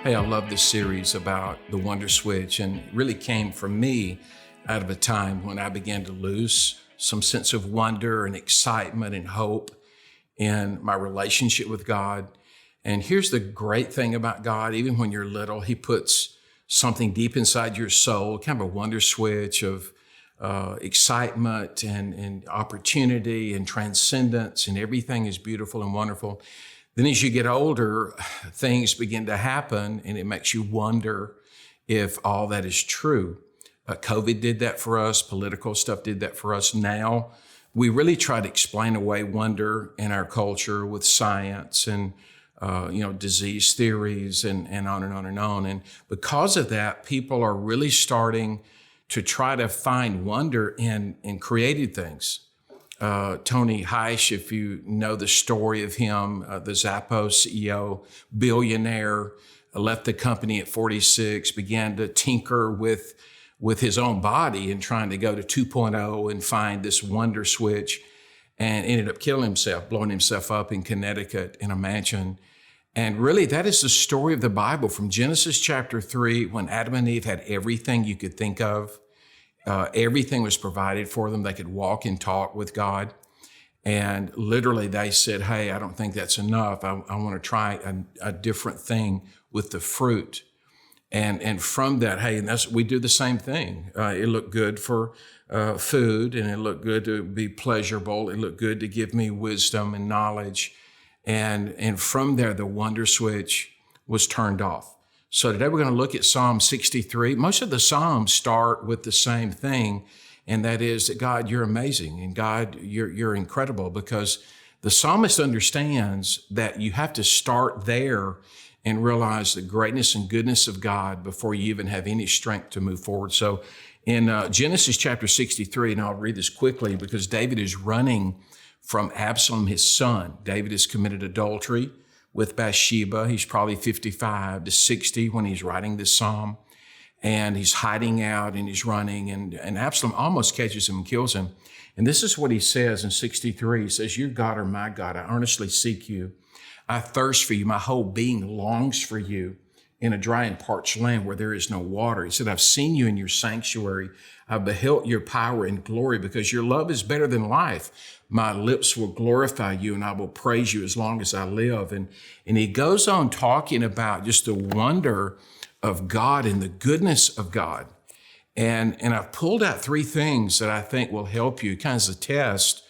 Hey, I love this series about the Wonder Switch, and it really came from me out of a time when I began to lose some sense of wonder and excitement and hope in my relationship with God. And here's the great thing about God: even when you're little, He puts something deep inside your soul, kind of a wonder switch of excitement and opportunity and transcendence, and everything is beautiful and wonderful. Then as you get older, things begin to happen, and it makes you wonder if all that is true. COVID did that for us. Political stuff did that for us. Now, we really try to explain away wonder in our culture with science and disease theories and on and on and on. And because of that, people are really starting to try to find wonder in created things. Tony Heish, if you know the story of him, the Zappos CEO, billionaire, left the company at 46, began to tinker with his own body and trying to go to 2.0 and find this wonder switch, and ended up killing himself, blowing himself up in Connecticut in a mansion. And really, that is the story of the Bible from Genesis chapter 3, when Adam and Eve had everything you could think of. Everything was provided for them. They could walk and talk with God. And literally they said, hey, I don't think that's enough. I want to try a different thing with the fruit. And from that, hey, and we do the same thing. It looked good for food, and it looked good to be pleasurable. It looked good to give me wisdom and knowledge. And from there, the wonder switch was turned off. So today we're going to look at Psalm 63. Most of the Psalms start with the same thing, and that is that God, you're amazing, and God, you're incredible, because the psalmist understands that you have to start there and realize the greatness and goodness of God before you even have any strength to move forward. So in Genesis chapter 63, and I'll read this quickly because David is running from Absalom, his son. David has committed adultery with Bathsheba. He's probably 55 to 60 when he's writing this psalm, and he's hiding out and he's running, and Absalom almost catches him and kills him. And this is what he says in 63. He says, "Your God are my God. I earnestly seek you. I thirst for you. My whole being longs for you in a dry and parched land where there is no water." He said, "I've seen you in your sanctuary. I've beheld your power and glory, because your love is better than life. My lips will glorify you, and I will praise you as long as I live." And he goes on talking about just the wonder of God and the goodness of God. And I've pulled out three things that I think will help you, kind of as a test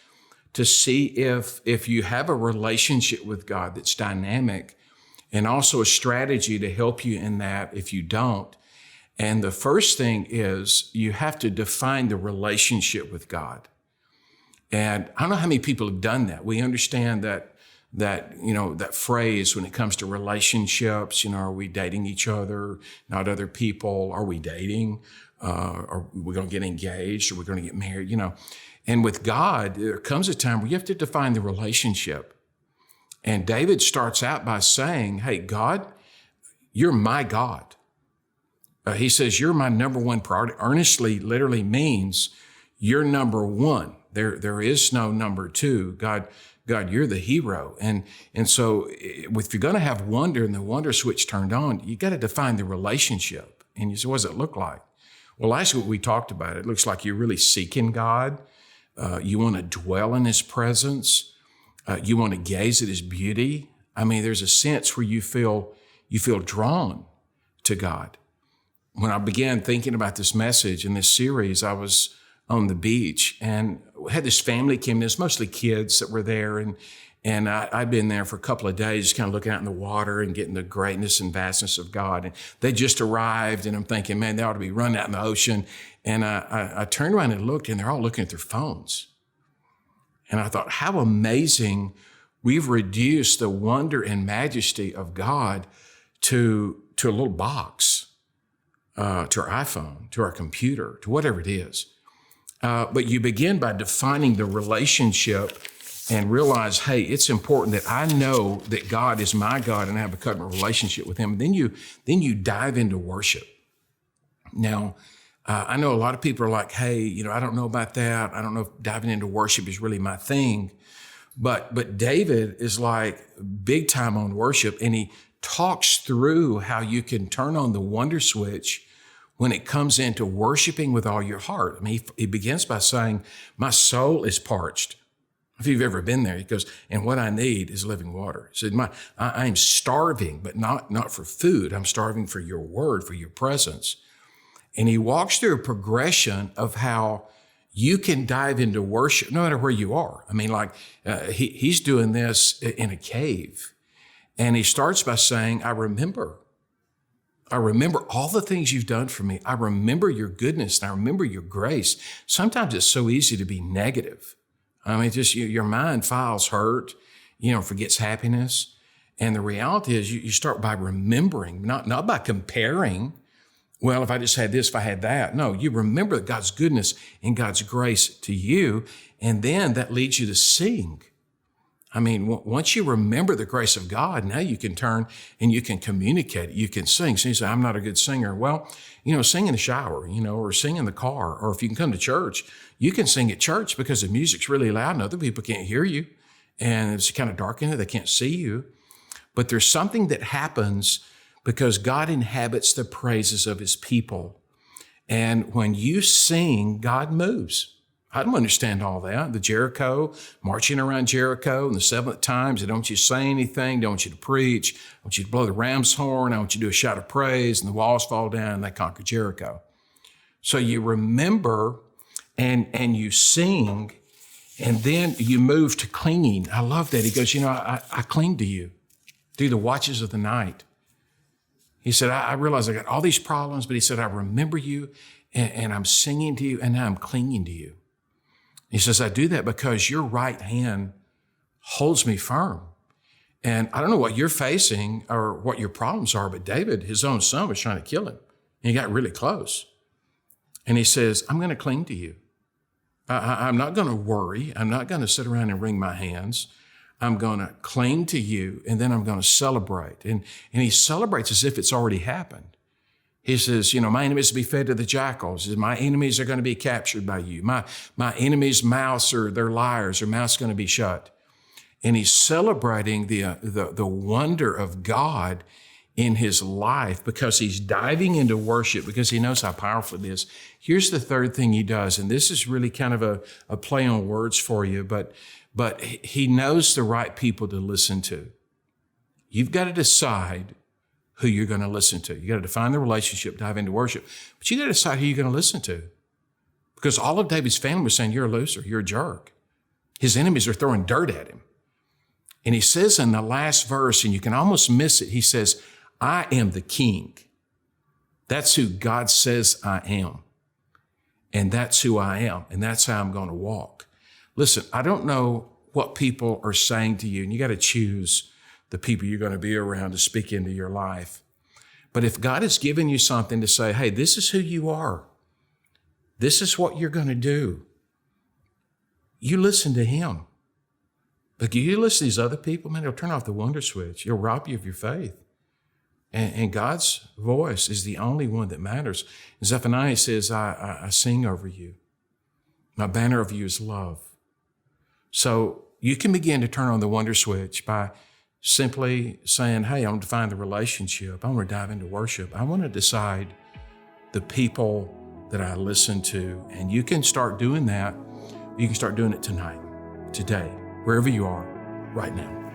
to see if you have a relationship with God that's dynamic, and also a strategy to help you in that if you don't. And the first thing is you have to define the relationship with God. And I don't know how many people have done that. We understand that phrase when it comes to relationships. Are we dating each other, not other people? Are we dating? Are we going to get engaged? Are we going to get married? And with God, there comes a time where you have to define the relationship. And David starts out by saying, hey, God, you're my God. He says, you're my number one priority. Earnestly literally means you're number one. There is no number two. God, you're the hero. And so if you're going to have wonder and the wonder switch turned on, you got to define the relationship. And you say, what does it look like? Well, last week we talked about it. It looks like you're really seeking God. You want to dwell in His presence. You want to gaze at His beauty. I mean, there's a sense where you feel drawn to God. When I began thinking about this message in this series, I was on the beach and had this family came in. It's mostly kids that were there, and I'd been there for a couple of days, kind of looking out in the water and getting the greatness and vastness of God. And they just arrived, and I'm thinking, man, they ought to be running out in the ocean. And I turned around and looked, and they're all looking at their phones. And I thought, how amazing we've reduced the wonder and majesty of God to a little box, to our iPhone, to our computer, to whatever it is. But you begin by defining the relationship and realize, hey, it's important that I know that God is my God and I have a covenant relationship with Him. Then you dive into worship. Now, I know a lot of people are like, hey, I don't know about that. I don't know if diving into worship is really my thing. But David is like big time on worship, and he talks through how you can turn on the wonder switch when it comes into worshiping with all your heart. I mean, he begins by saying, my soul is parched. If you've ever been there, he goes, and what I need is living water. He said, I'm starving, but not for food. I'm starving for your word, for your presence. And he walks through a progression of how you can dive into worship no matter where you are. I mean, he's doing this in a cave. And he starts by saying, I remember all the things you've done for me. I remember your goodness and I remember your grace. Sometimes it's so easy to be negative. I mean, just your mind files hurt, forgets happiness. And the reality is you start by remembering, not by comparing. Well, if I just had this, if I had that. No, you remember God's goodness and God's grace to you. And then that leads you to sing. I mean, once you remember the grace of God, now you can turn and you can communicate. You can sing. So you say, I'm not a good singer. Well, sing in the shower, or sing in the car. Or if you can come to church, you can sing at church because the music's really loud and other people can't hear you. And it's kind of dark in there. They can't see you. But there's something that happens because God inhabits the praises of his people. And when you sing, God moves. I don't understand all that. The Jericho, marching around Jericho, and the seventh times, they don't want you to say anything, don't want you to preach, I want you to blow the ram's horn, I want you to do a shout of praise, and the walls fall down, and they conquer Jericho. So you remember and you sing, and then you move to clinging. I love that. He goes, I cling to you through the watches of the night. He said, I realize I got all these problems, but he said, I remember you, and I'm singing to you, and now I'm clinging to you. He says, I do that because your right hand holds me firm. And I don't know what you're facing or what your problems are, but David, his own son, was trying to kill him. And he got really close. And he says, I'm going to cling to you. I'm not going to worry. I'm not going to sit around and wring my hands. I'm going to cling to you, and then I'm going to celebrate. And he celebrates as if it's already happened. He says, my enemies will be fed to the jackals. My enemies are going to be captured by you. My enemies' mouths they're liars. Their mouth's going to be shut. And he's celebrating the wonder of God in his life because he's diving into worship because he knows how powerful it is. Here's the third thing he does, and this is really kind of a play on words for you, but he knows the right people to listen to. You've got to decide who you're going to listen to. You got to define the relationship, dive into worship, but you got to decide who you're going to listen to. Because all of David's family was saying, you're a loser, you're a jerk. His enemies are throwing dirt at him. And he says in the last verse, and you can almost miss it, he says, I am the king. That's who God says I am. And that's who I am. And that's how I'm going to walk. Listen, I don't know what people are saying to you, and you got to choose the people you're going to be around to speak into your life. But if God has given you something to say, hey, this is who you are. This is what you're going to do. You listen to him. But you listen to these other people, man, they'll turn off the wonder switch. It'll rob you of your faith. And God's voice is the only one that matters. Zephaniah says, I sing over you. My banner of you is love. So you can begin to turn on the wonder switch by simply saying, hey, I want to find the relationship. I want to dive into worship. I want to decide the people that I listen to. And you can start doing that. You can start doing it tonight, today, wherever you are, right now.